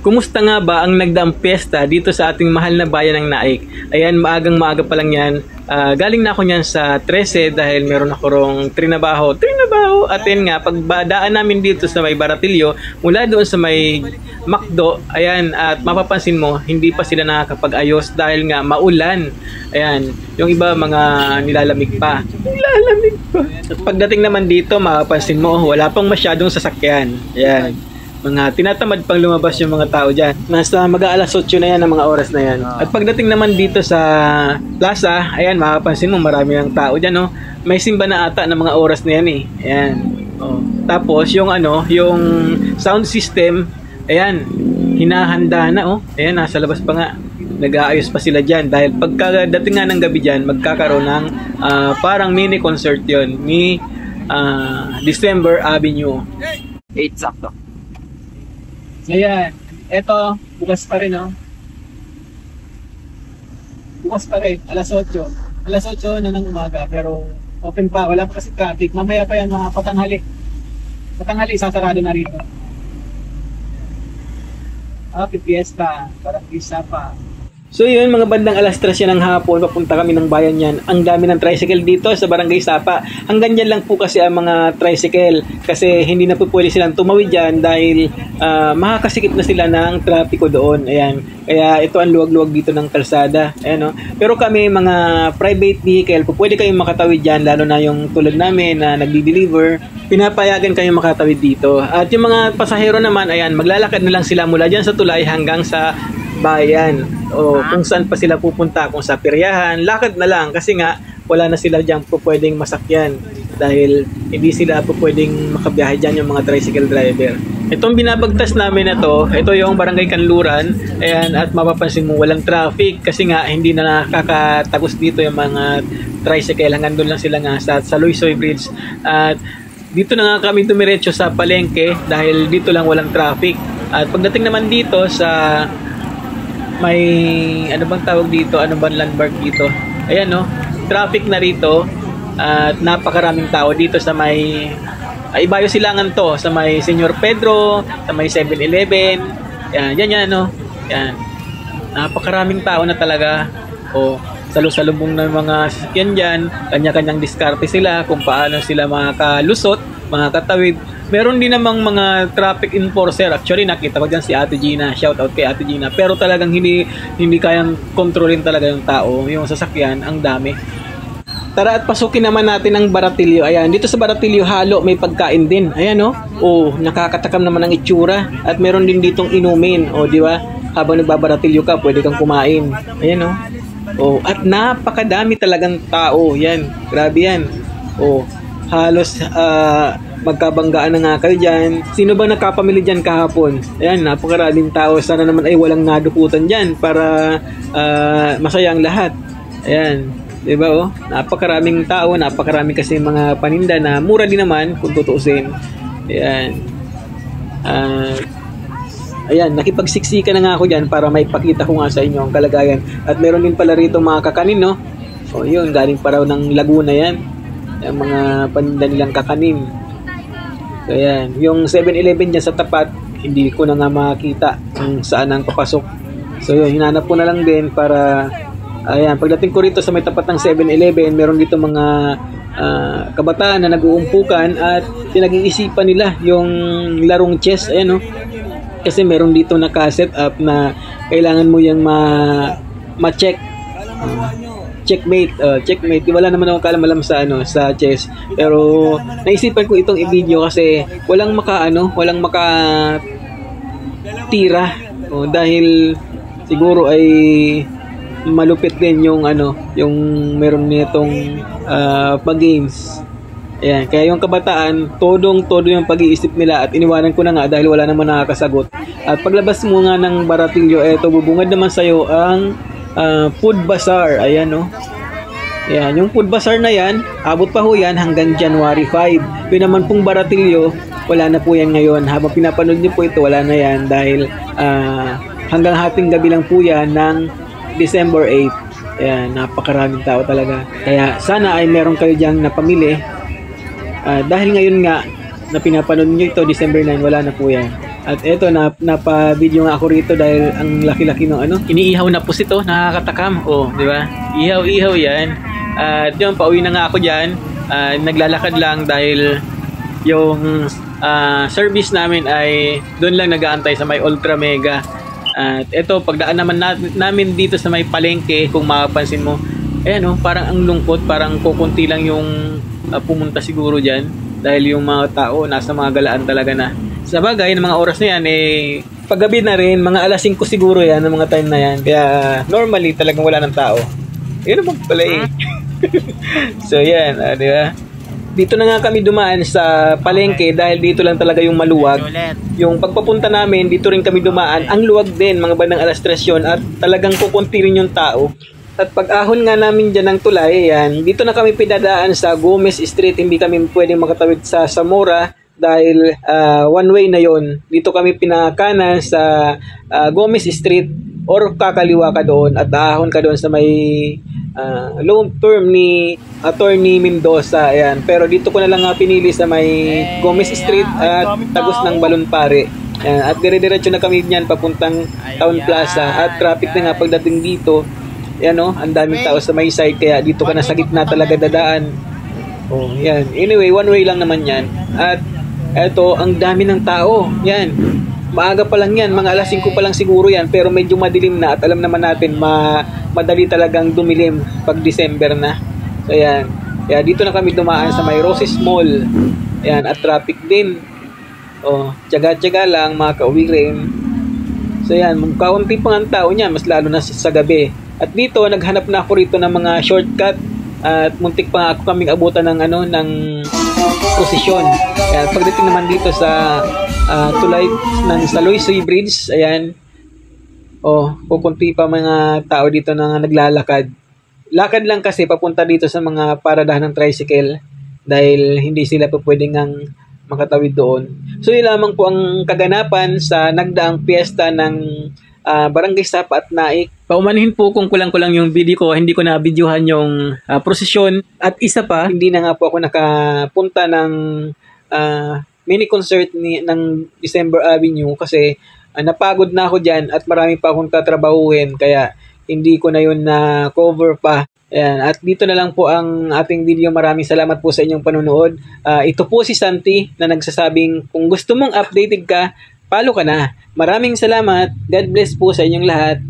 Kumusta nga ba ang nagdaang piyesta dito sa ating mahal na bayan ng Naik? Ayan, maagang-maaga pa lang yan. Galing na ako niyan sa 13 dahil meron ako rong trinabaho. At yun nga, pagbadaan namin dito sa may Baratillo, mula doon sa may Macdo, ayan, at mapapansin mo, hindi pa sila nakakapag-ayos dahil nga maulan. Ayan, yung iba mga nilalamig pa. At pagdating naman dito, mapapansin mo, wala pang masyadong sasakyan. Ayan. Mga tinatamad pang lumabas yung mga tao dyan. Nasa mag-aalas 8 na yan ang mga oras na yan. At pagdating naman dito sa plaza, ayan, makapansin mo marami ng tao dyan, no? May simba na ata ng mga oras na yan eh. Ayan. Oh. Tapos yung yung sound system, ayan, hinahanda na, oh. Ayan, nasa labas pa nga. Nag-aayos pa sila dyan dahil pagkadating nga ng gabi dyan, magkakaroon ng parang mini concert yon ni December Avenue. 8 sakto. Ayan, eto, bukas pa rin, no? Bukas pa rin, alas 8. Alas 8 na ng umaga, pero open pa, wala pa kasi traffic. Mamaya pa yan, mga patanghali. Patanghali, sasarado na rito. Happy Fiesta, parang isa pa. So yun, mga bandang alas 3 yan ng hapon, papunta kami ng bayan yan. Ang dami ng tricycle dito sa Barangay Sapa. Hanggang dyan lang po kasi ang mga tricycle. Kasi hindi na po pwede silang tumawid dyan dahil makakasikip na sila ng trapiko doon. Ayan. Kaya ito ang luwag-luwag dito ng kalsada. Ayan, no? Pero kami, mga private vehicle, po pwede kayong makatawid dyan, lalo na yung tulad namin na nagdi-deliver. Pinapayagan kayong makatawid dito. At yung mga pasahero naman, ayan, maglalakad na lang sila mula dyan sa tulay hanggang sa bayan o kung saan pa sila pupunta, kung sa piryahan, lakad na lang kasi nga wala na sila dyan po pwedeng masakyan dahil hindi sila po pwedeng makabiyahe dyan yung mga tricycle driver. Itong binabagtas namin na to, ito yung Barangay Kanluran, ayan, at mapapansin mo walang traffic kasi nga hindi na nakakatagos dito yung mga tricycle, hanggang doon lang sila nga sa Loysoy Bridge. At dito na nga kami dumiretso sa palengke dahil dito lang walang traffic. At pagdating naman dito sa may ano bang tawag dito, ano bang landmark dito, ayan, no, traffic na rito at napakaraming tao dito sa may Ibayo Silangan to, sa may Senyor Pedro, sa may 7-Eleven, yan, no, yan, napakaraming tao na talaga. O salusalubong ng mga sasakyan dyan, kanya-kanyang diskarte sila kung paano sila makakalusot, makakatawid. Meron din namang mga traffic enforcer. Actually, nakita ko dyan si Ate Gina. Shout out kay Ate Gina. Pero talagang hindi kayang kontrolin talaga yung tao. Yung sasakyan, ang dami. Tara at pasukin naman natin ang Baratillo. Ayan, dito sa Baratillo halo may pagkain din. Ayan, no? Oh, nakakatakam naman ang itsura. At meron din ditong inumin. O, di ba? Habang nagbabaratilyo ka, pwede kang kumain. Ayan, no? Oh, at napakadami talagang tao. Yan, grabe yan. Oh, halos magkabanggaan na nga kayo dyan. Sino ba nakapamili dyan kahapon? Ayan, napakaraming tao. Sana naman ay walang nadukutan dyan para masaya ang lahat. Ayan, diba, oh? Napakaraming tao, napakaraming kasi mga paninda na mura din naman kung tutuusin. Ayan. Ayan, nakipagsiksika na nga ako dyan para may pakita ko nga sa inyo ang kalagayan. At meron din pala rito mga kakanin, no? O yun, galing pa raw ng Laguna yan. Yung mga paninda nilang kakanin. So, ayan. Yung 7-Eleven dyan sa tapat, hindi ko na nga makita kung saan ang papasok. So, yun, hinanap ko na lang din para, ayan, pagdating ko rito sa may tapat ng 7-Eleven, meron dito mga kabataan na nag-uumpukan at pinag-iisipan nila yung larong chess, ayan, no? Kasi meron dito naka-set up na kailangan mo yung ma-check. Checkmate, checkmate. Wala naman akong kaalam-alam sa sa chess. Pero naisipan ko itong i-video kasi walang makatira. Dahil siguro ay malupit din yung yung meron nitong pag-games. Ayan, kaya yung kabataan, todo yung pag-iisip nila at iniwanan ko na nga dahil wala naman nakakasagot. At paglabas mo nga ng Baratillo, eto, bubungad naman sa'yo ang food bazaar. Ayan, no? Ayan, yung food bazaar na yan, abot pa ho yan hanggang January 5. Yun naman pong Baratillo, wala na po yan ngayon. Habang pinapanood niyo po ito, wala na yan dahil hanggang hating gabi lang po yan ng December 8. Ayan, napakaraming tao talaga. Kaya sana ay meron kayo diyang napamili. Dahil ngayon nga na pinapanood nyo ito, December 9, wala na po yan. At eto, napa-video nga ako rito dahil ang laki-laki ng ano. Iniihaw na po ito, nakakatakam. Oh, di ba? Ihaw-ihaw yan. At yun, pauwi na nga ako dyan. Naglalakad lang dahil yung service namin ay doon lang nag-aantay sa may Ultra Mega. At eto, pagdaan naman namin dito sa may palengke, kung mapapansin mo, ayan oh, parang ang lungkot, parang kukunti lang yung pumunta siguro dyan dahil yung mga tao nasa mga galaan talaga na. Sa bagay, ng mga oras na yan, paggabi na rin, mga alas 5 siguro yan, ng mga time na yan. Kaya, normally, talagang wala ng tao. Yun naman pala eh. So, yan, di ba? Dito na nga kami dumaan sa palengke dahil dito lang talaga yung maluwag. Yung pagpapunta namin, dito rin kami dumaan. Ang luwag din, mga bandang alas 3 yun, at talagang kukunti rin yung tao. At pag-ahon nga namin dyan ng tulay, yan, dito na kami pinadaan sa Gomez Street. Hindi kami pwedeng makatawid sa Zamora dahil one way na yon. Dito kami pinakanan sa Gomez Street or kakaliwa ka doon at ahon ka doon sa may long term ni Attorney Mendoza. Ayan. Pero dito ko na lang pinili sa may Gomez Street at tagos ng Balonpare. Ayan. At dire-diretso na kami niyan papuntang Town Plaza at traffic na nga pagdating dito. Yan o, ang daming tao sa may side kaya dito ka na sa gitna talaga dadaan. Oh, yan. Anyway, one way lang naman yan. At eto, ang dami ng tao. Yan. Maaga pa lang yan, mga alas 5 pa lang siguro yan, pero medyo madilim na at alam naman natin madali talagang dumilim pag December na. So yan. Kaya dito na kami dumaan sa may Roses Mall. Yan, at traffic din. Oh, tiyaga-tiyaga lang, mga kauwi rin. So yan, kaunti pa ang tao niyan, mas lalo na sa gabi. At dito, naghanap na ako rito ng mga shortcut at muntik pa ako kaming abutan ng ng posisyon. Kaya pagdating naman dito sa tulay ng sa Loisoy Bridge, ayan. Oh, pupunti pa mga tao dito na naglalakad. Lakad lang kasi papunta dito sa mga paradahan ng tricycle dahil hindi sila pa pwedeng makatawid doon. So yun lamang po ang kaganapan sa nagdaang piyesta ng Barangay Sapa at Naik. Paumanhin po kung kulang-kulang yung video ko, hindi ko na videohan yung prosesyon. At isa pa, hindi na nga po ako nakapunta ng mini concert ng December Avenue kasi napagod na ako dyan at marami pa akong tatrabahuhin kaya hindi ko na yun na cover pa. Ayan. At dito na lang po ang ating video. Maraming salamat po sa inyong panonood. Ito po si Santi na nagsasabing kung gusto mong updated ka, follow ka na. Maraming salamat. God bless po sa inyong lahat.